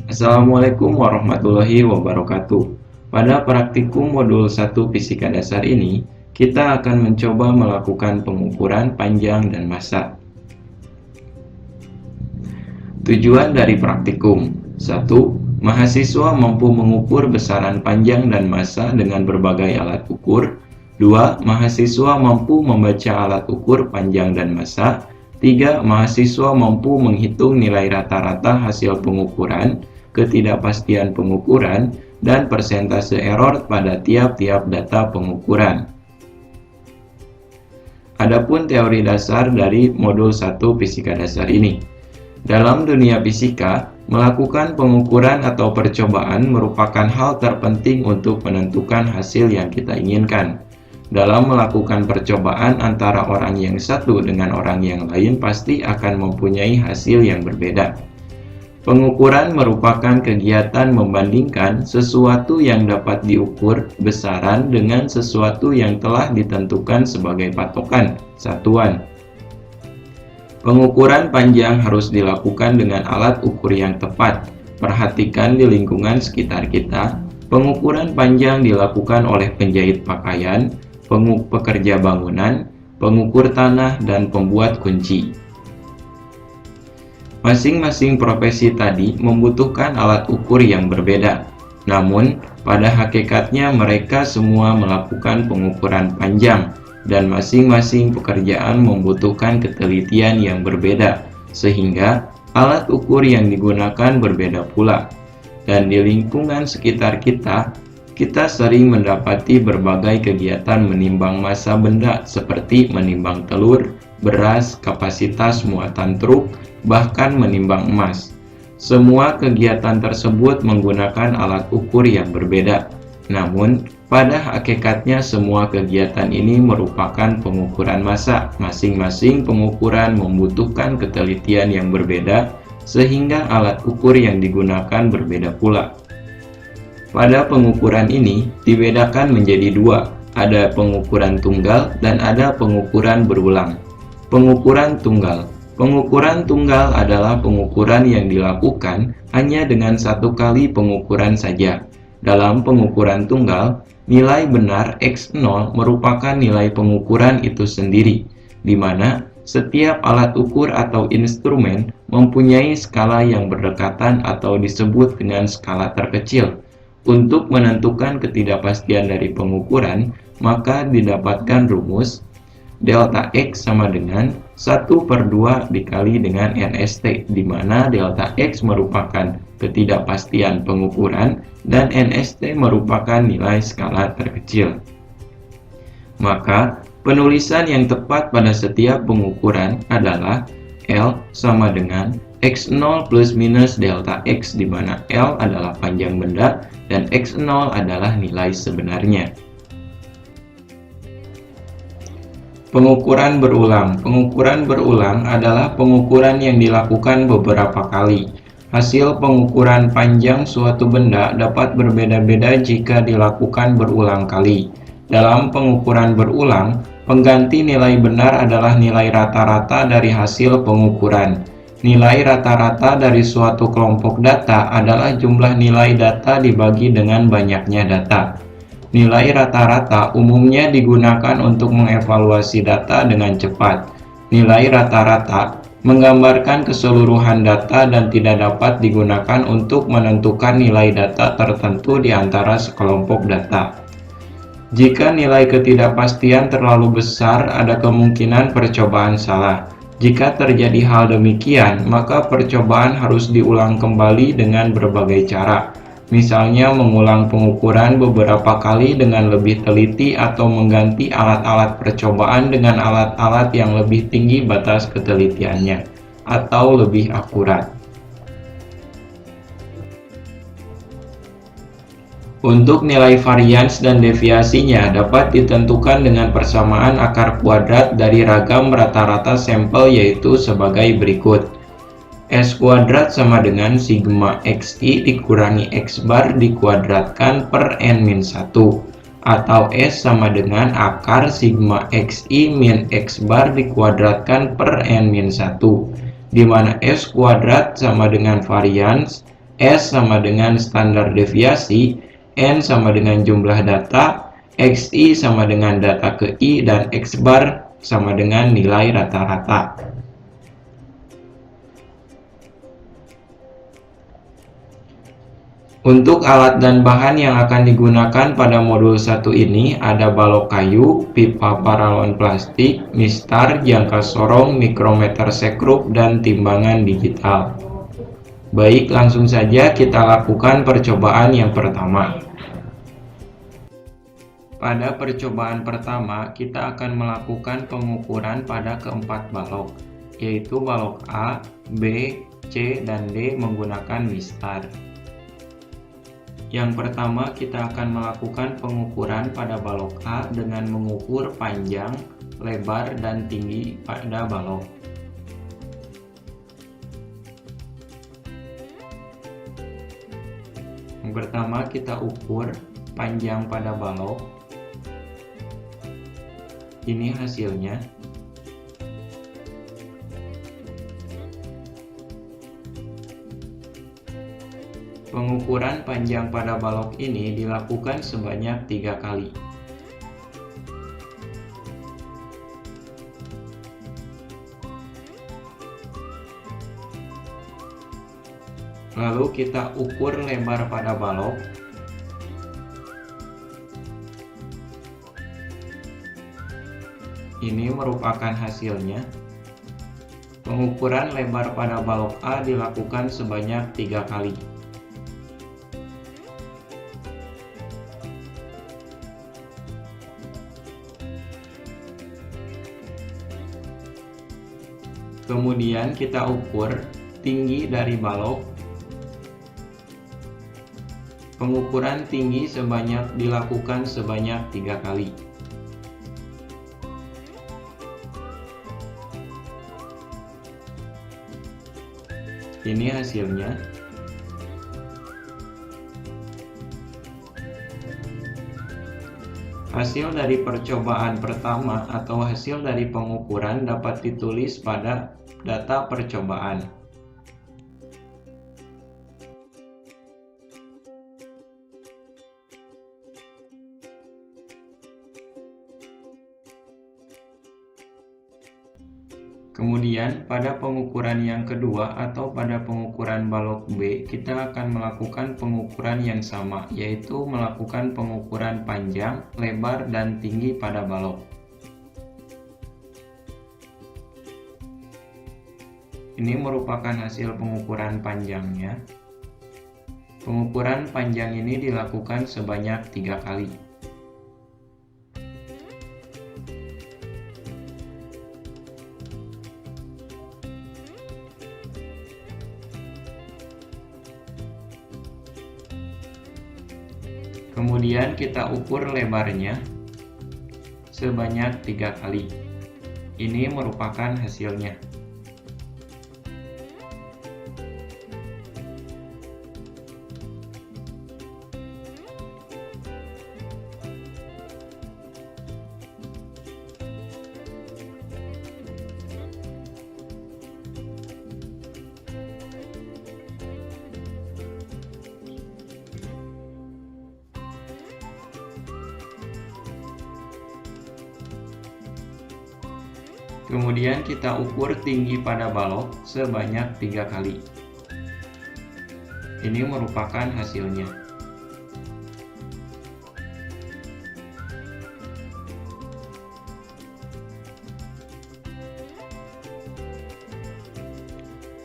Assalamualaikum warahmatullahi wabarakatuh. Pada praktikum modul 1 Fisika Dasar ini, kita akan mencoba melakukan pengukuran panjang dan massa. Tujuan dari praktikum: 1. Mahasiswa mampu mengukur besaran panjang dan massa dengan berbagai alat ukur. 2. Mahasiswa mampu membaca alat ukur panjang dan massa. 3. Mahasiswa mampu menghitung nilai rata-rata hasil pengukuran, ketidakpastian pengukuran, dan persentase error pada tiap-tiap data pengukuran. Adapun teori dasar dari modul 1 Fisika Dasar ini. Dalam dunia fisika, melakukan pengukuran atau percobaan merupakan hal terpenting untuk menentukan hasil yang kita inginkan. Dalam melakukan percobaan antara orang yang satu dengan orang yang lain pasti akan mempunyai hasil yang berbeda. Pengukuran merupakan kegiatan membandingkan sesuatu yang dapat diukur besaran dengan sesuatu yang telah ditentukan sebagai patokan, satuan. Pengukuran panjang harus dilakukan dengan alat ukur yang tepat. Perhatikan di lingkungan sekitar kita, pengukuran panjang dilakukan oleh penjahit pakaian, pekerja bangunan, pengukur tanah, dan pembuat kunci. Masing-masing profesi tadi membutuhkan alat ukur yang berbeda. Namun, pada hakikatnya mereka semua melakukan pengukuran panjang, dan masing-masing pekerjaan membutuhkan ketelitian yang berbeda, sehingga alat ukur yang digunakan berbeda pula. Dan di lingkungan sekitar kita sering mendapati berbagai kegiatan menimbang massa benda seperti menimbang telur, beras, kapasitas muatan truk, bahkan menimbang emas. Semua kegiatan tersebut menggunakan alat ukur yang berbeda. Namun, pada hakikatnya semua kegiatan ini merupakan pengukuran massa. Masing-masing pengukuran membutuhkan ketelitian yang berbeda, sehingga alat ukur yang digunakan berbeda pula. Pada pengukuran ini dibedakan menjadi dua, ada pengukuran tunggal dan ada pengukuran berulang. Pengukuran tunggal. Pengukuran tunggal adalah pengukuran yang dilakukan hanya dengan satu kali pengukuran saja. Dalam pengukuran tunggal, nilai benar X0 merupakan nilai pengukuran itu sendiri, di mana setiap alat ukur atau instrumen mempunyai skala yang berdekatan atau disebut dengan skala terkecil. Untuk menentukan ketidakpastian dari pengukuran, maka didapatkan rumus delta X sama dengan 1/2 dikali dengan NST, di mana delta X merupakan ketidakpastian pengukuran dan NST merupakan nilai skala terkecil. Maka, penulisan yang tepat pada setiap pengukuran adalah L sama dengan X0 plus minus delta X, di mana L adalah panjang benda dan X0 adalah nilai sebenarnya. Pengukuran berulang. Pengukuran berulang adalah pengukuran yang dilakukan beberapa kali. Hasil pengukuran panjang suatu benda dapat berbeda-beda jika dilakukan berulang kali. Dalam pengukuran berulang, pengganti nilai benar adalah nilai rata-rata dari hasil pengukuran. Nilai rata-rata dari suatu kelompok data adalah jumlah nilai data dibagi dengan banyaknya data. Nilai rata-rata umumnya digunakan untuk mengevaluasi data dengan cepat. Nilai rata-rata menggambarkan keseluruhan data dan tidak dapat digunakan untuk menentukan nilai data tertentu di antara sekelompok data. Jika nilai ketidakpastian terlalu besar, ada kemungkinan percobaan salah. Jika terjadi hal demikian, maka percobaan harus diulang kembali dengan berbagai cara. Misalnya mengulang pengukuran beberapa kali dengan lebih teliti atau mengganti alat-alat percobaan dengan alat-alat yang lebih tinggi batas ketelitiannya atau lebih akurat. Untuk nilai varians dan deviasinya dapat ditentukan dengan persamaan akar kuadrat dari ragam rata-rata sampel, yaitu sebagai berikut. S kuadrat sama dengan sigma xi dikurangi x bar dikuadratkan per n-1, atau S sama dengan akar sigma xi min x bar dikuadratkan per n-1, di mana S kuadrat sama dengan varians S sama dengan standar deviasi, N sama dengan jumlah data, XI sama dengan data ke I, dan X bar sama dengan nilai rata-rata. Untuk alat dan bahan yang akan digunakan pada modul 1 ini ada balok kayu, pipa paralon plastik, mistar, jangka sorong, mikrometer sekrup, dan timbangan digital. Baik, langsung saja kita lakukan percobaan yang pertama. Pada percobaan pertama, kita akan melakukan pengukuran pada keempat balok, yaitu balok A, B, C, dan D menggunakan mistar. Yang pertama, kita akan melakukan pengukuran pada balok A dengan mengukur panjang, lebar, dan tinggi pada balok. Yang pertama, kita ukur panjang pada balok. Ini hasilnya. Pengukuran panjang pada balok ini dilakukan sebanyak 3 kali. Lalu kita ukur lebar pada balok. Ini merupakan hasilnya. Pengukuran lebar pada balok A dilakukan sebanyak 3 kali. Kemudian kita ukur tinggi dari balok. Pengukuran tinggi dilakukan sebanyak 3 kali. Ini hasilnya. Hasil dari percobaan pertama atau hasil dari pengukuran dapat ditulis pada data percobaan. Kemudian pada pengukuran yang kedua atau pada pengukuran balok B, kita akan melakukan pengukuran yang sama, yaitu melakukan pengukuran panjang, lebar, dan tinggi pada balok. Ini merupakan hasil pengukuran panjangnya. Pengukuran panjang ini dilakukan sebanyak 3 kali. Kemudian kita ukur lebarnya sebanyak 3 kali. Ini merupakan hasilnya. Kemudian kita ukur tinggi pada balok sebanyak 3 kali. Ini merupakan hasilnya.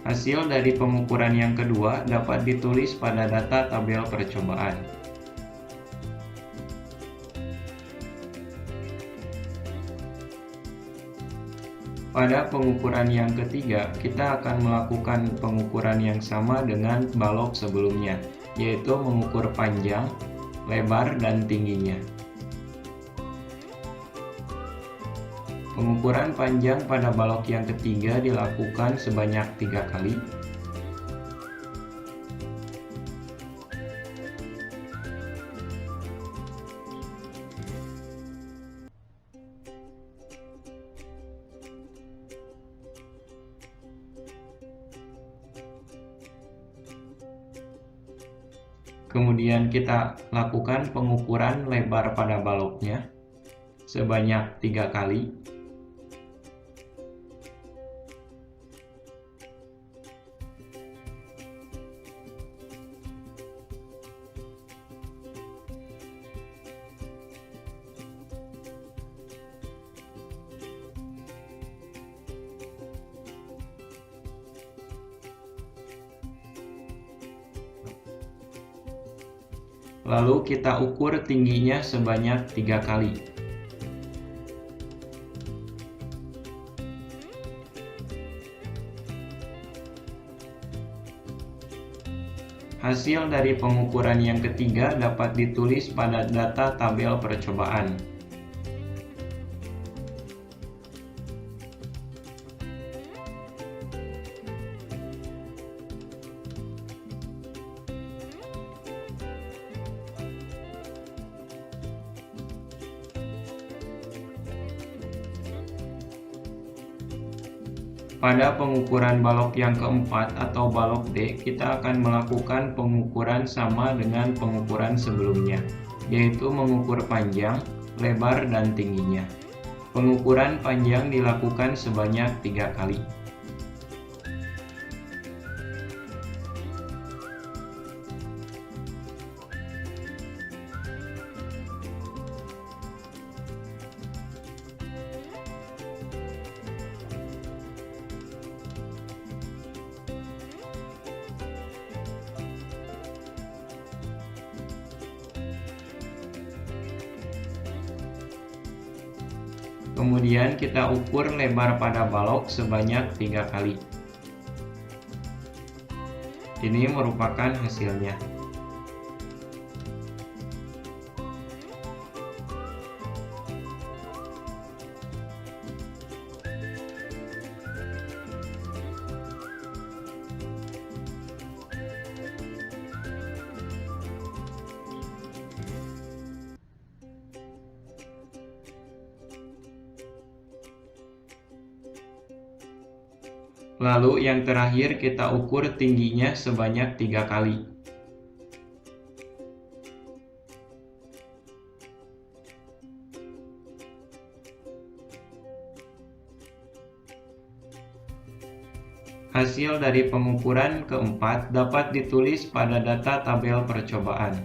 Hasil dari pengukuran yang kedua dapat ditulis pada data tabel percobaan. Pada pengukuran yang ketiga, kita akan melakukan pengukuran yang sama dengan balok sebelumnya, yaitu mengukur panjang, lebar, dan tingginya. Pengukuran panjang pada balok yang ketiga dilakukan sebanyak 3 kali. Kemudian kita lakukan pengukuran lebar pada baloknya sebanyak 3 kali. Lalu kita ukur tingginya sebanyak 3 kali. Hasil dari pengukuran yang ketiga dapat ditulis pada data tabel percobaan. Pada pengukuran balok yang keempat atau balok D, kita akan melakukan pengukuran sama dengan pengukuran sebelumnya, yaitu mengukur panjang, lebar, dan tingginya. Pengukuran panjang dilakukan sebanyak 3 kali. Kemudian kita ukur lebar pada balok sebanyak 3 kali. Ini merupakan hasilnya. Lalu yang terakhir kita ukur tingginya sebanyak 3 kali. Hasil dari pengukuran keempat dapat ditulis pada data tabel percobaan.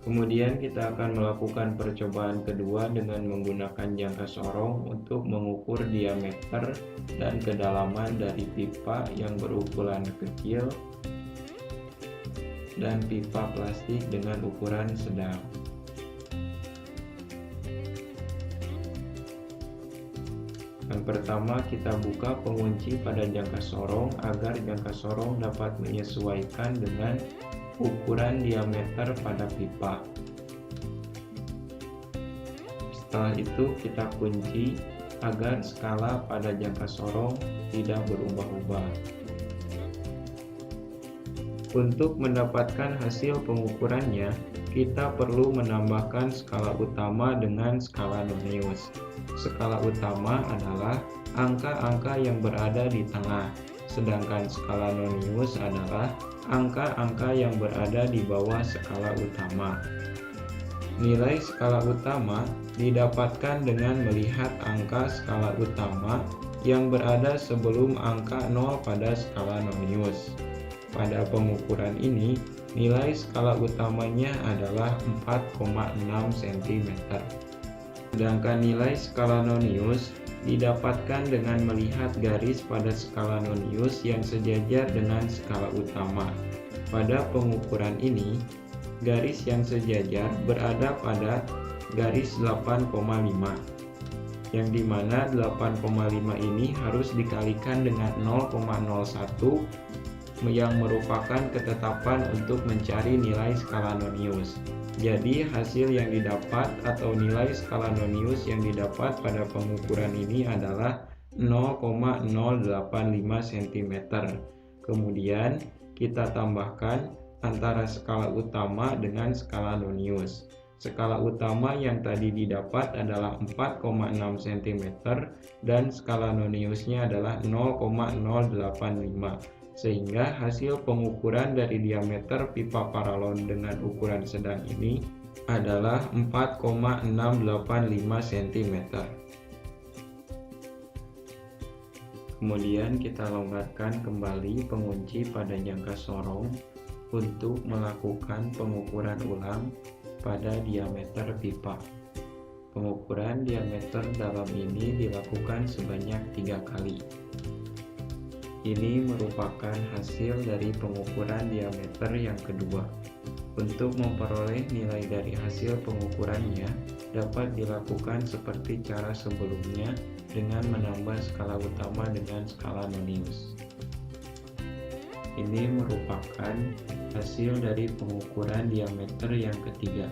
Kemudian kita akan melakukan percobaan kedua dengan menggunakan jangka sorong untuk mengukur diameter dan kedalaman dari pipa yang berukuran kecil dan pipa plastik dengan ukuran sedang. Yang pertama, kita buka pengunci pada jangka sorong agar jangka sorong dapat menyesuaikan dengan ukuran diameter pada pipa. Setelah itu kita kunci agar skala pada jangka sorong tidak berubah-ubah. Untuk mendapatkan hasil pengukurannya, kita perlu menambahkan skala utama dengan skala Nonius. Skala utama adalah angka-angka yang berada di tengah, sedangkan skala Nonius adalah angka-angka yang berada di bawah skala utama. Nilai skala utama didapatkan dengan melihat angka skala utama yang berada sebelum angka 0 pada skala Nonius. Pada pengukuran ini, nilai skala utamanya adalah 4,6 cm. Sedangkan nilai skala Nonius didapatkan dengan melihat garis pada skala Nonius yang sejajar dengan skala utama. Pada pengukuran ini, garis yang sejajar berada pada garis 8,5, yang dimana 8,5 ini harus dikalikan dengan 0,01 yang merupakan ketetapan untuk mencari nilai skala Nonius. Jadi hasil yang didapat atau nilai skala Nonius yang didapat pada pengukuran ini adalah 0,085 cm. Kemudian kita tambahkan antara skala utama dengan skala Nonius. Skala utama yang tadi didapat adalah 4,6 cm dan skala noniusnya adalah 0,085, sehingga hasil pengukuran dari diameter pipa paralon dengan ukuran sedang ini adalah 4,685 cm. Kemudian kita longgarkan kembali pengunci pada jangka sorong untuk melakukan pengukuran ulang pada diameter pipa. Pengukuran diameter dalam ini dilakukan sebanyak 3 kali. Ini merupakan hasil dari pengukuran diameter yang kedua. Untuk memperoleh nilai dari hasil pengukurannya, dapat dilakukan seperti cara sebelumnya dengan menambah skala utama dengan skala nonius. Ini merupakan hasil dari pengukuran diameter yang ketiga.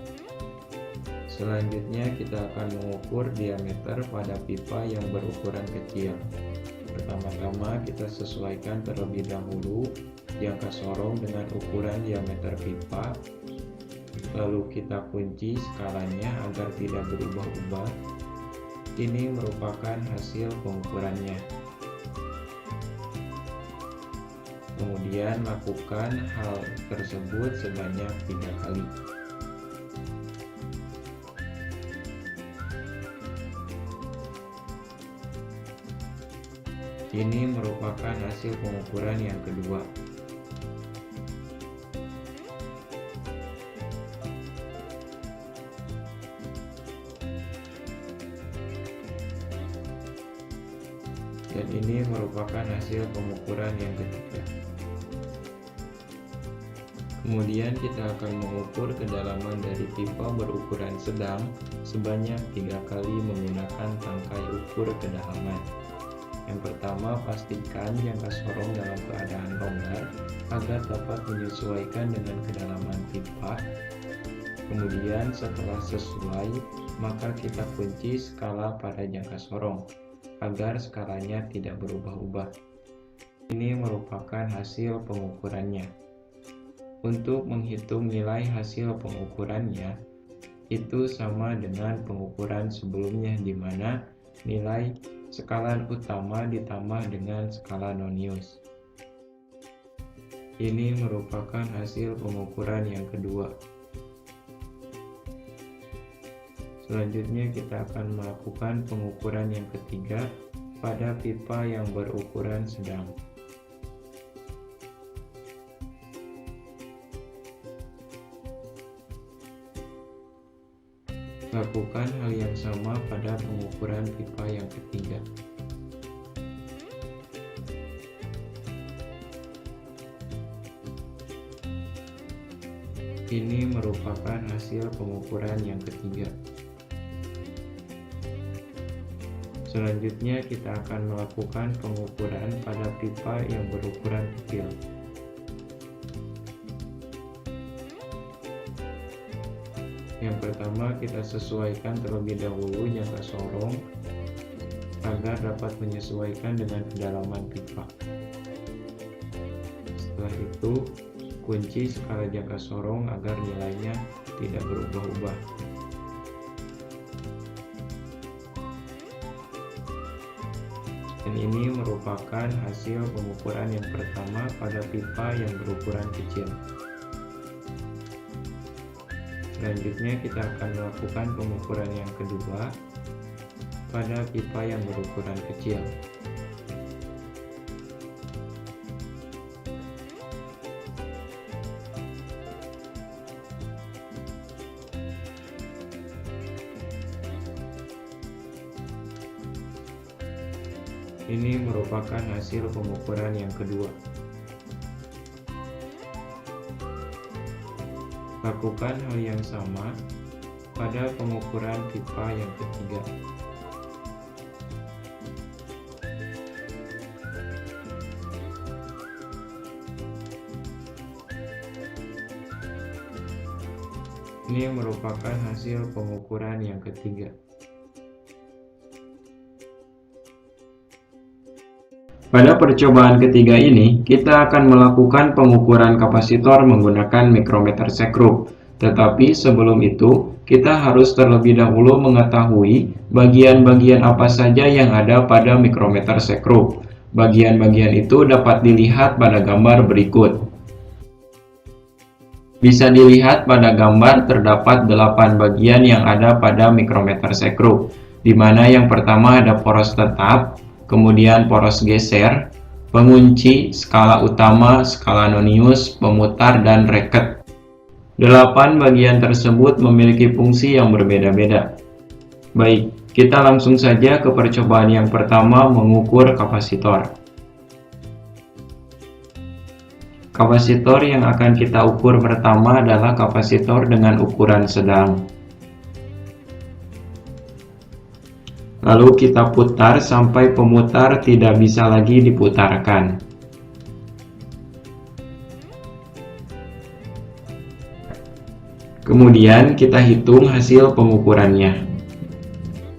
Selanjutnya kita akan mengukur diameter pada pipa yang berukuran kecil. Pertama-tama kita sesuaikan terlebih dahulu jangka sorong dengan ukuran diameter pipa. Lalu kita kunci skalanya agar tidak berubah-ubah. Ini merupakan hasil pengukurannya. Kemudian lakukan hal tersebut sebanyak 3 kali. Ini merupakan hasil pengukuran yang kedua. Dan ini merupakan hasil pengukuran yang ketiga. Kemudian kita akan mengukur kedalaman dari pipa berukuran sedang sebanyak 3 kali menggunakan tangkai ukur kedalaman. Yang pertama, pastikan jangka sorong dalam keadaan longgar agar dapat menyesuaikan dengan kedalaman pipa. Kemudian setelah sesuai, maka kita kunci skala pada jangka sorong agar skalanya tidak berubah-ubah. Ini merupakan hasil pengukurannya. Untuk menghitung nilai hasil pengukurannya, itu sama dengan pengukuran sebelumnya, di mana nilai skala utama ditambah dengan skala nonius. Ini merupakan hasil pengukuran yang kedua. Selanjutnya kita akan melakukan pengukuran yang ketiga pada pipa yang berukuran sedang. Lakukan hal yang sama pada pengukuran pipa yang ketiga. Ini merupakan hasil pengukuran yang ketiga. Selanjutnya kita akan melakukan pengukuran pada pipa yang berukuran kecil. Yang pertama, kita sesuaikan terlebih dahulu jangka sorong agar dapat menyesuaikan dengan kedalaman pipa. Setelah itu, kunci skala jangka sorong agar nilainya tidak berubah-ubah. Dan ini merupakan hasil pengukuran yang pertama pada pipa yang berukuran kecil. Selanjutnya kita akan melakukan pengukuran yang kedua pada pipa yang berukuran kecil. Ini merupakan hasil pengukuran yang kedua. Lakukan hal yang sama pada pengukuran pipa yang ketiga. Ini merupakan hasil pengukuran yang ketiga. Pada percobaan ketiga ini, kita akan melakukan pengukuran kapasitor menggunakan mikrometer sekrup. Tetapi sebelum itu, kita harus terlebih dahulu mengetahui bagian-bagian apa saja yang ada pada mikrometer sekrup. Bagian-bagian itu dapat dilihat pada gambar berikut. Bisa dilihat pada gambar terdapat 8 bagian yang ada pada mikrometer sekrup, di mana yang pertama ada poros tetap, kemudian poros geser, pengunci, skala utama, skala nonius, pemutar, dan reket. 8 bagian tersebut memiliki fungsi yang berbeda-beda. Baik, kita langsung saja ke percobaan yang pertama, mengukur kapasitor. Kapasitor yang akan kita ukur pertama adalah kapasitor dengan ukuran sedang. Lalu kita putar sampai pemutar tidak bisa lagi diputarkan. Kemudian kita hitung hasil pengukurannya.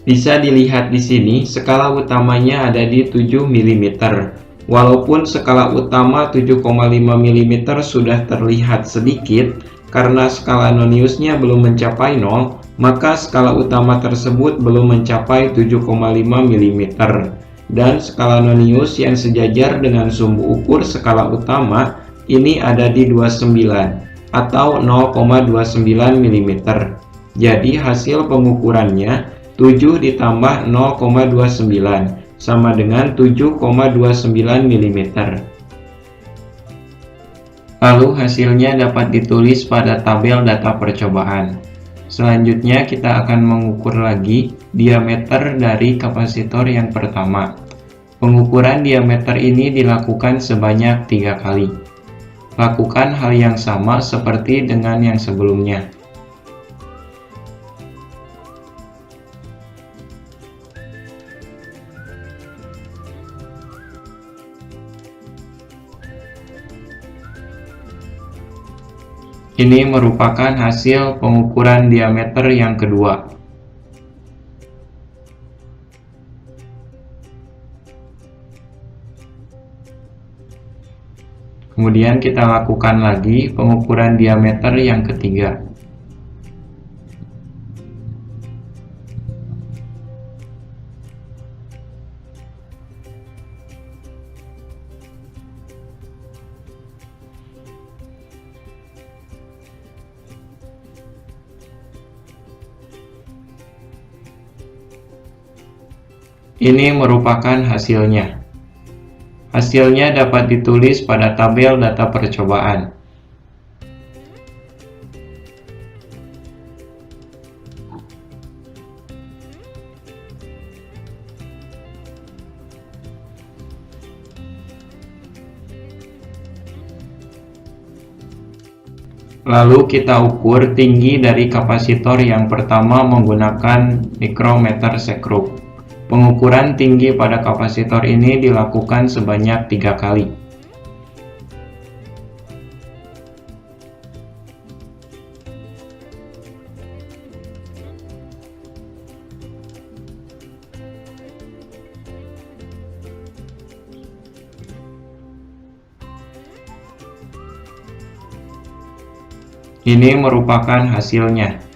Bisa dilihat di sini, skala utamanya ada di 7 mm. Walaupun skala utama 7,5 mm sudah terlihat sedikit, karena skala noniusnya belum mencapai 0, maka skala utama tersebut belum mencapai 7,5 mm. Dan skala nonius yang sejajar dengan sumbu ukur skala utama ini ada di 29 atau 0,29 mm. Jadi hasil pengukurannya 7 ditambah 0,29 sama dengan 7,29 mm. Lalu hasilnya dapat ditulis pada tabel data percobaan. Selanjutnya kita akan mengukur lagi diameter dari kapasitor yang pertama. Pengukuran diameter ini dilakukan sebanyak 3 kali. Lakukan hal yang sama seperti dengan yang sebelumnya. Ini merupakan hasil pengukuran diameter yang kedua. Kemudian kita lakukan lagi pengukuran diameter yang ketiga. Ini merupakan hasilnya. Hasilnya dapat ditulis pada tabel data percobaan. Lalu kita ukur tinggi dari kapasitor yang pertama menggunakan mikrometer sekrup. Pengukuran tinggi pada kapasitor ini dilakukan sebanyak 3 kali. Ini merupakan hasilnya.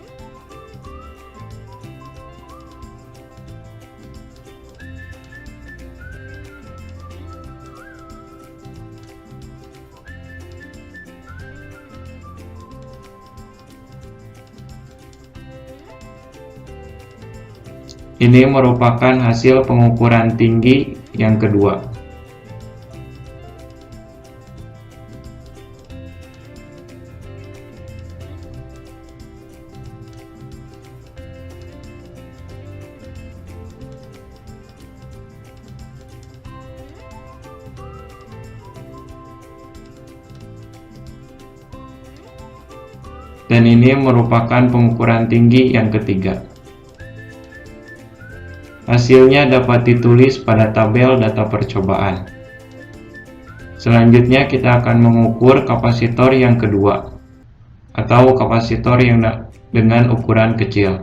Ini merupakan hasil pengukuran tinggi yang kedua. Dan ini merupakan pengukuran tinggi yang ketiga. Hasilnya dapat ditulis pada tabel data percobaan. Selanjutnya kita akan mengukur kapasitor yang kedua, atau kapasitor yang dengan ukuran kecil.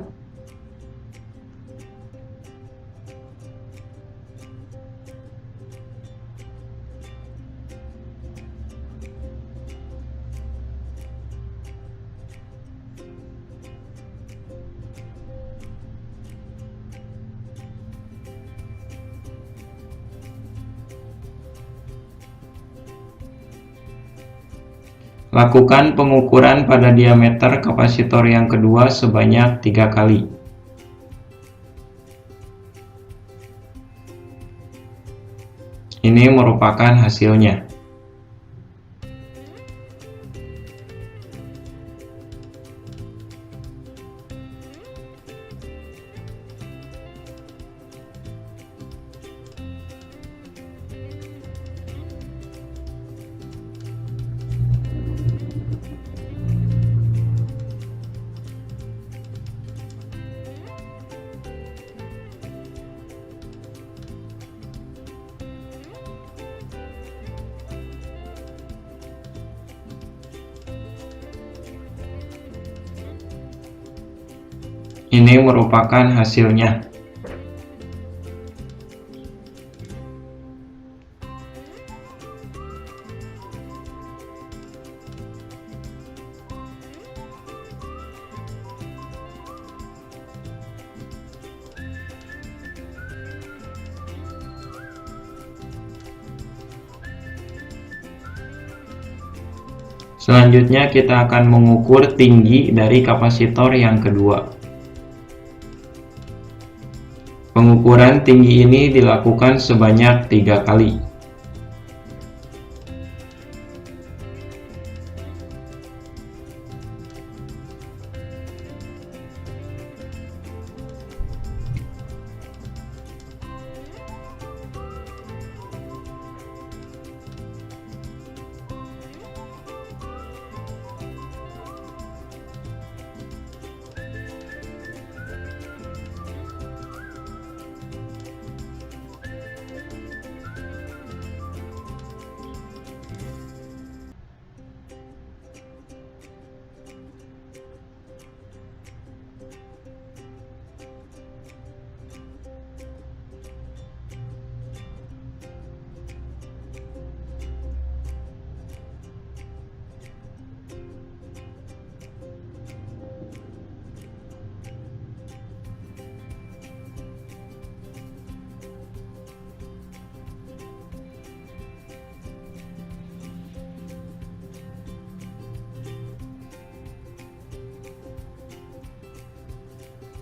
Lakukan pengukuran pada diameter kapasitor yang kedua sebanyak 3 kali. Ini merupakan hasilnya. Ini merupakan hasilnya. Selanjutnya kita akan mengukur tinggi dari kapasitor yang kedua. Pengukuran tinggi ini dilakukan sebanyak 3 kali.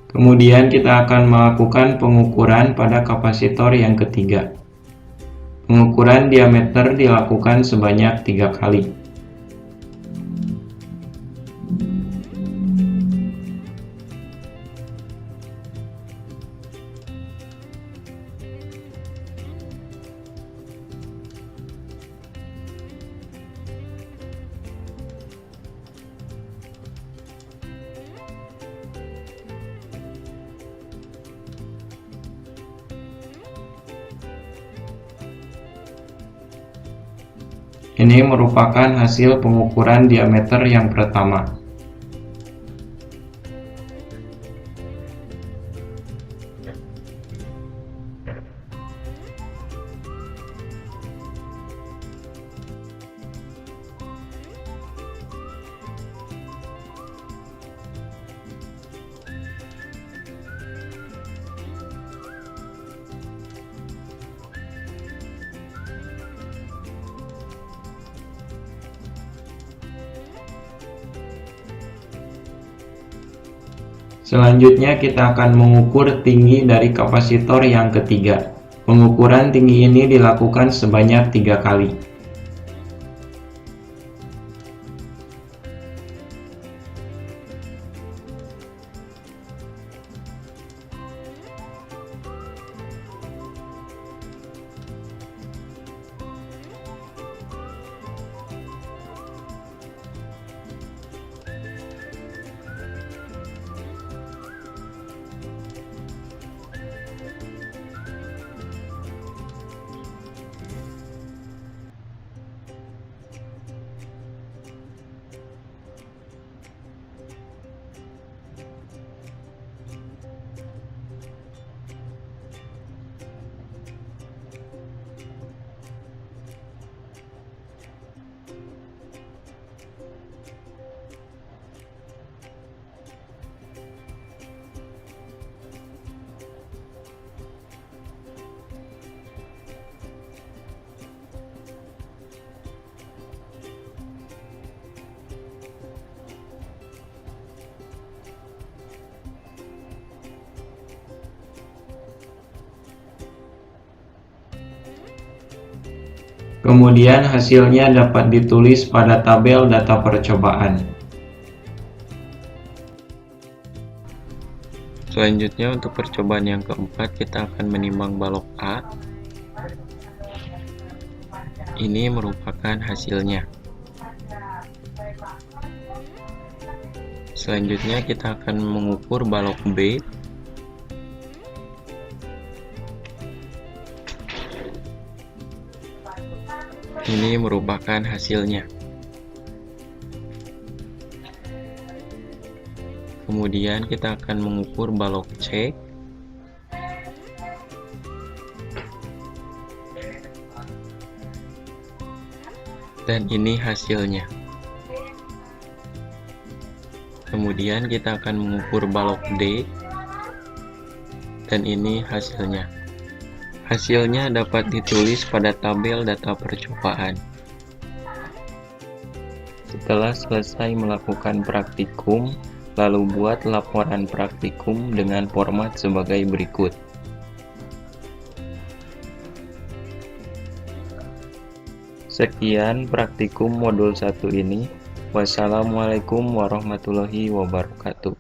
Kemudian kita akan melakukan pengukuran pada kapasitor yang ketiga. Pengukuran diameter dilakukan sebanyak 3 kali. Ini merupakan hasil pengukuran diameter yang pertama. Selanjutnya kita akan mengukur tinggi dari kapasitor yang ketiga. Pengukuran tinggi ini dilakukan sebanyak 3 kali. Kemudian hasilnya dapat ditulis pada tabel data percobaan. Selanjutnya untuk percobaan yang keempat, kita akan menimbang balok A. Ini merupakan hasilnya. Selanjutnya kita akan mengukur balok B. Ini merupakan hasilnya. Kemudian kita akan mengukur balok C. Dan ini hasilnya. Kemudian kita akan mengukur balok D. Dan ini hasilnya. Hasilnya dapat ditulis pada tabel data percobaan. Setelah selesai melakukan praktikum, lalu buat laporan praktikum dengan format sebagai berikut. Sekian praktikum modul 1 ini. Wassalamualaikum warahmatullahi wabarakatuh.